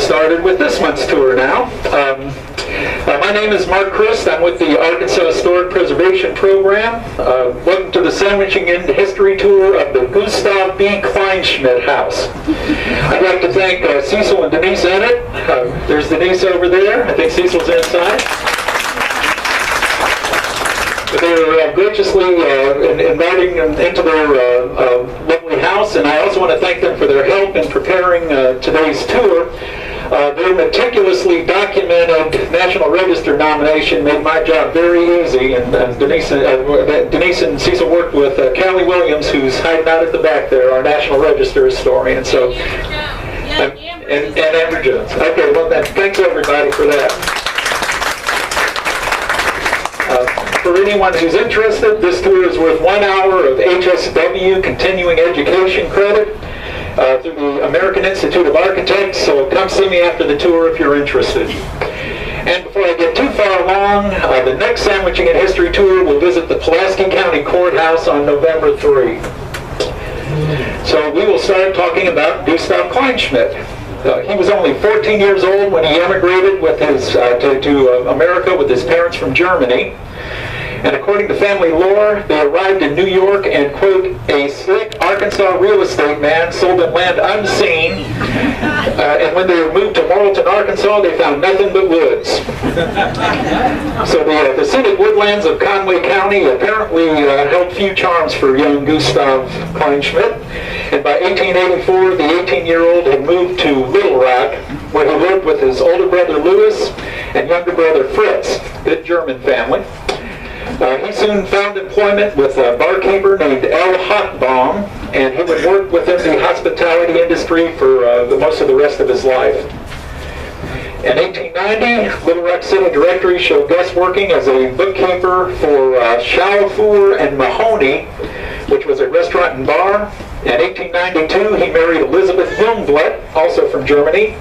started with this month's tour now. My name is Mark Christ. I'm with the Arkansas Historic Preservation Program. Welcome to the Sandwiching in History Tour of the Gustave Kleinschmidt House. I'd like to thank Cecil and Denise Ennett. There's Denise over there. I think Cecil's inside. They're graciously inviting them into their lovely house, and I also want to thank them for their help in preparing today's tour. Their meticulously documented National Register nomination made my job very easy, and Denise and Cecil worked with Callie Williams, who's hiding out at the back there, our National Register historian. So, and Amber Jones. Okay, well, thanks everybody for that. For anyone who's interested, this tour is worth 1 hour of HSW continuing education credit through the American Institute of Architects, so come see me after the tour if you're interested. And before I get too far along, the next Sandwiching in History tour will visit the Pulaski County Courthouse on November 3. So we will start talking about Gustave Kleinschmidt. He was only 14 years old when he emigrated with his, to America with his parents from Germany. And according to family lore, they arrived in New York and, quote, a slick Arkansas real estate man sold them land unseen. And when they moved to Morrilton, Arkansas, they found nothing but woods. So the scenic woodlands of Conway County apparently held few charms for young Gustave Kleinschmidt. And by 1884, the 18-year-old had moved to Little Rock, where he lived with his older brother Louis and younger brother Fritz, good German family. He soon found employment with a barkeeper named L. Hochbaum, and he would work within the hospitality industry for most of the rest of his life. In 1890, Little Rock City Directory showed Gus working as a bookkeeper for Schaufuhr and Mahoney, which was a restaurant and bar. In 1892, he married Elizabeth Jungblatt, also from Germany,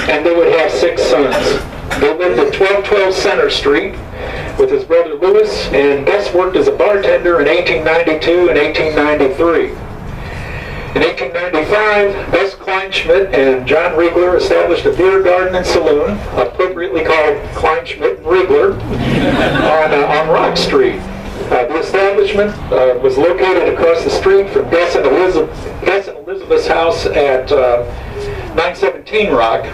and they would have 6 sons. They lived at 1212 Center Street with his brother Louis, and Gus worked as a bartender in 1892 and 1893. In 1895, Gus Kleinschmidt and John Riegler established a beer garden and saloon, appropriately called Kleinschmidt and Riegler, on Rock Street. The establishment was located across the street from Gus and Elizabeth's house at 917 Rock.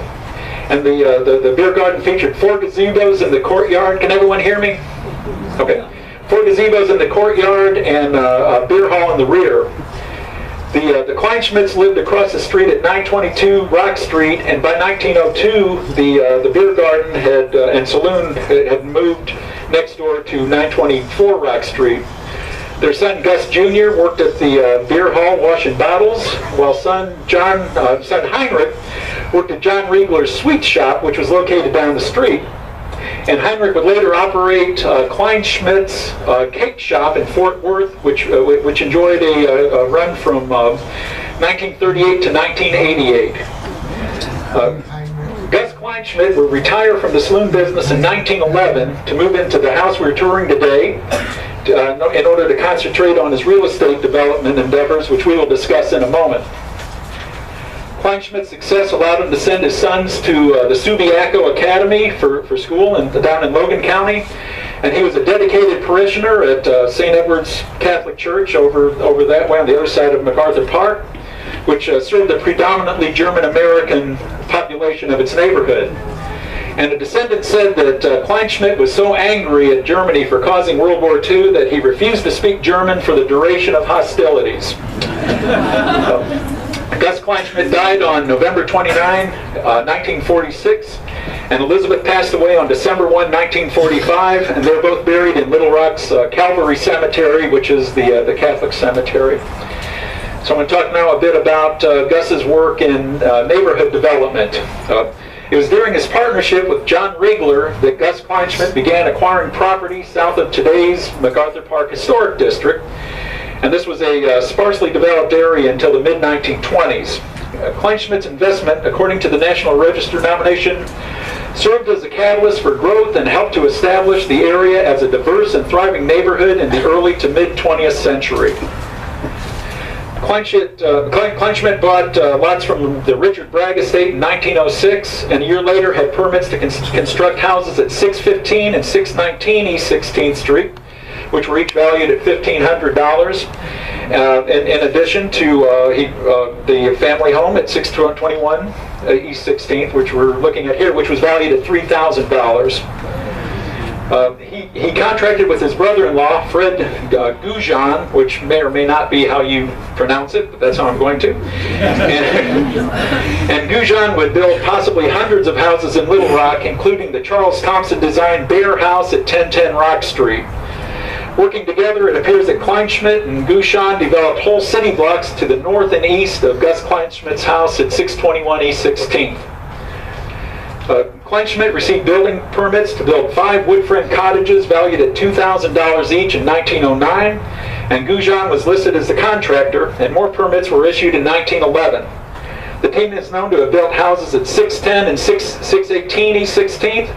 And the beer garden featured 4 gazebos in the courtyard. Can everyone hear me? Okay. 4 gazebos in the courtyard and a beer hall in the rear. The Kleinschmidts lived across the street at 922 Rock Street, and by 1902, the beer garden and saloon had moved next door to 924 Rock Street. Their son Gus Jr. worked at the beer hall washing bottles, while son Heinrich worked at John Riegler's sweet shop, which was located down the street. And Heinrich would later operate Kleinschmidt's cake shop in Fort Worth, which enjoyed a run from 1938 to 1988. Gus Kleinschmidt would retire from the saloon business in 1911 to move into the house we're touring today in order to concentrate on his real estate development endeavors, which we will discuss in a moment. Kleinschmidt's success allowed him to send his sons to the Subiaco Academy for school down in Logan County, and he was a dedicated parishioner at St. Edward's Catholic Church over that way on the other side of MacArthur Park, which served the predominantly German-American population of its neighborhood. And a descendant said that Kleinschmidt was so angry at Germany for causing World War II that he refused to speak German for the duration of hostilities. Gus Kleinschmidt died on November 29, 1946, and Elizabeth passed away on December 1, 1945, and they're both buried in Little Rock's Calvary Cemetery, which is the Catholic cemetery. So I'm going to talk now a bit about Gus's work in neighborhood development. It was during his partnership with John Riegler that Gus Kleinschmidt began acquiring property south of today's MacArthur Park Historic District, and this was a sparsely developed area until the mid-1920s. Kleinschmidt's investment, according to the National Register nomination, served as a catalyst for growth and helped to establish the area as a diverse and thriving neighborhood in the early to mid-20th century. Kleinschmidt bought lots from the Richard Bragg estate in 1906, and a year later had permits to construct houses at 615 and 619 East 16th Street, which were each valued at $1,500. In addition to the family home at 621 East 16th, which we're looking at here, which was valued at $3,000. He contracted with his brother-in-law, Fred Goujon, which may or may not be how you pronounce it, but that's how I'm going to. And Goujon would build possibly hundreds of houses in Little Rock, including the Charles Thompson-designed Bear House at 1010 Rock Street. Working together, it appears that Kleinschmidt and Goujon developed whole city blocks to the north and east of Gus Kleinschmidt's house at 621 East 16th. Kleinschmidt received building permits to build 5 wood frame cottages valued at $2,000 each in 1909, and Goujon was listed as the contractor, and more permits were issued in 1911. The team is known to have built houses at 610 and 618 East 16th,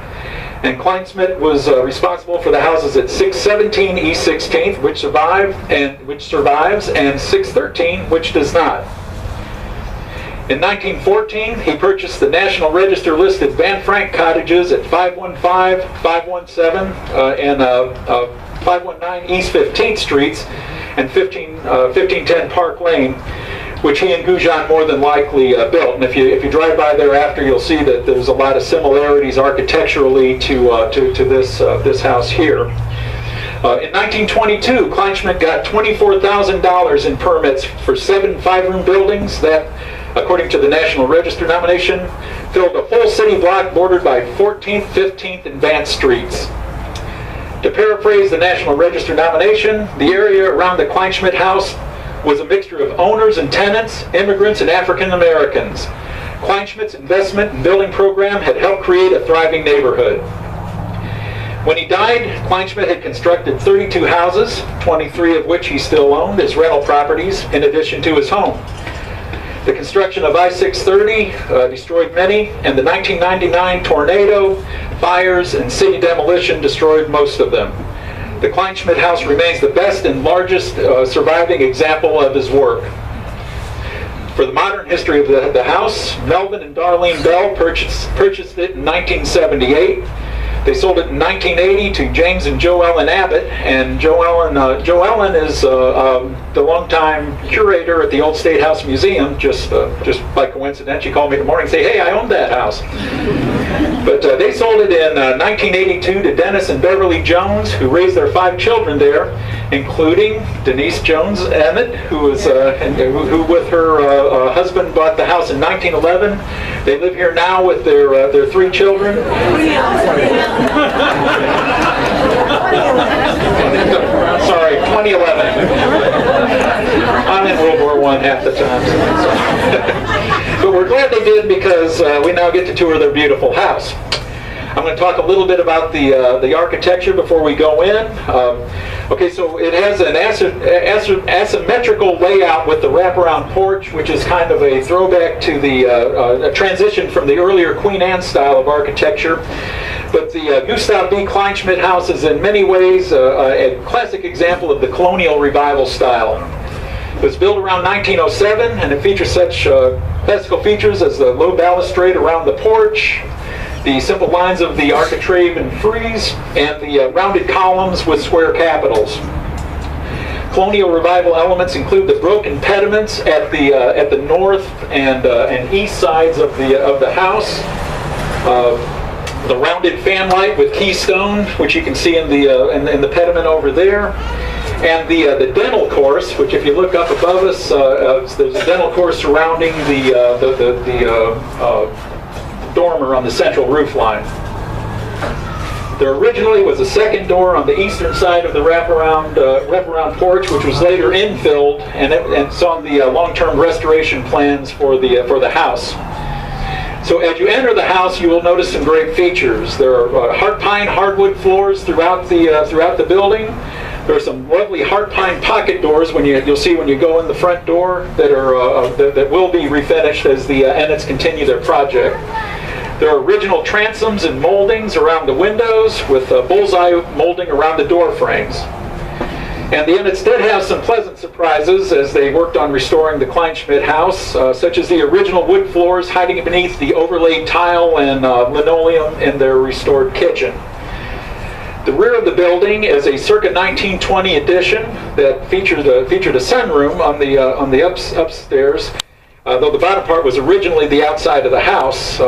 and Kleinschmidt was responsible for the houses at 617 East 16th, which survives, and 613, which does not. In 1914, he purchased the National Register listed Van Frank cottages at 515, 517, and 519 East 15th Streets and 1510 Park Lane, which he and Goujon more than likely built. And if you drive by thereafter, you'll see that there's a lot of similarities architecturally to this house here. In 1922, Kleinschmidt got $24,000 in permits for 7 5-room buildings that, according to the National Register nomination, filled a full city block bordered by 14th, 15th, and Vance Streets. To paraphrase the National Register nomination, the area around the Kleinschmidt House was a mixture of owners and tenants, immigrants, and African Americans. Kleinschmidt's investment and building program had helped create a thriving neighborhood. When he died, Kleinschmidt had constructed 32 houses, 23 of which he still owned as rental properties, in addition to his home. The construction of I-630 destroyed many, and the 1999 tornado, fires, and city demolition destroyed most of them. The Kleinschmidt House remains the best and largest surviving example of his work. For the modern history of the house, Melvin and Darlene Bell purchased it in 1978. They sold it in 1980 to James and Joe Ellen Abbott, and Joe Ellen is the longtime curator at the Old State House Museum. Just by coincidence, she called me in the morning and said, "Hey, I own that house." But they sold it in 1982 to Dennis and Beverly Jones, who raised their 5 children there, including Denise Jones Emmett, who with her husband bought the house in 1911. They live here now with their 3 children. Sorry, 2011. I'm in World War I half the time. But we're glad they did, because we now get to tour their beautiful house. I'm going to talk a little bit about the architecture before we go in. Okay, so it has an asymmetrical layout with the wraparound porch, which is kind of a throwback to a transition from the earlier Queen Anne style of architecture. But the Gustave Kleinschmidt House is in many ways a classic example of the colonial revival style. It was built around 1907, and it features such classical features as the low balustrade around the porch, the simple lines of the architrave and frieze, and the rounded columns with square capitals. Colonial revival elements include the broken pediments at the north and east sides of the house, the rounded fanlight with keystone, which you can see in the pediment over there, and the dental course, which if you look up above us, there's a dental course surrounding the dormer on the central roof line. There originally was a second door on the eastern side of the wraparound porch, which was later infilled, and it's on the long-term restoration plans for the house. So as you enter the house, you will notice some great features. There are heart pine hardwood floors throughout the building. There are some lovely heart pine pocket doors you'll see when you go in the front door that will be refinished as the Ennetts continue their project. There are original transoms and moldings around the windows with bullseye molding around the door frames. And the Ennets did have some pleasant surprises as they worked on restoring the Kleinschmidt House, such as the original wood floors hiding beneath the overlaid tile and linoleum in their restored kitchen. The rear of the building is a circa 1920 addition that featured a sunroom on the upstairs, though the bottom part was originally the outside of the house.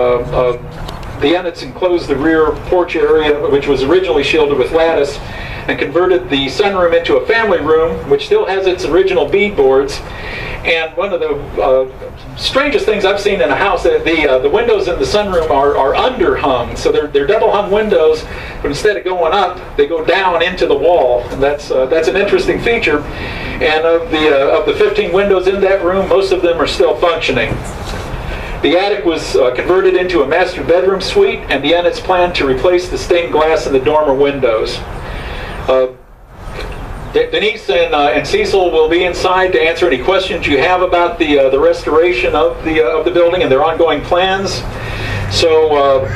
The Ennets enclosed the rear porch area, which was originally shielded with lattice, and converted the sunroom into a family room, which still has its original beadboards. And one of the strangest things I've seen in a house, the windows in the sunroom are underhung. So they're double hung windows, but instead of going up, they go down into the wall. And that's an interesting feature. And of the 15 windows in that room, most of them are still functioning. The attic was converted into a master bedroom suite, and the Ennets planned to replace the stained glass in the dormer windows. Denise and Cecil will be inside to answer any questions you have about the restoration of the building and their ongoing plans. So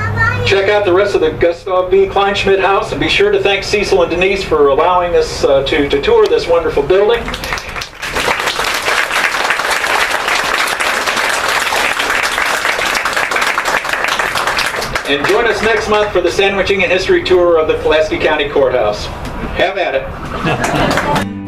check out the rest of the Gustave Kleinschmidt House, and be sure to thank Cecil and Denise for allowing us to tour this wonderful building. And join us next month for the Sandwiching and History Tour of the Pulaski County Courthouse. Have at it.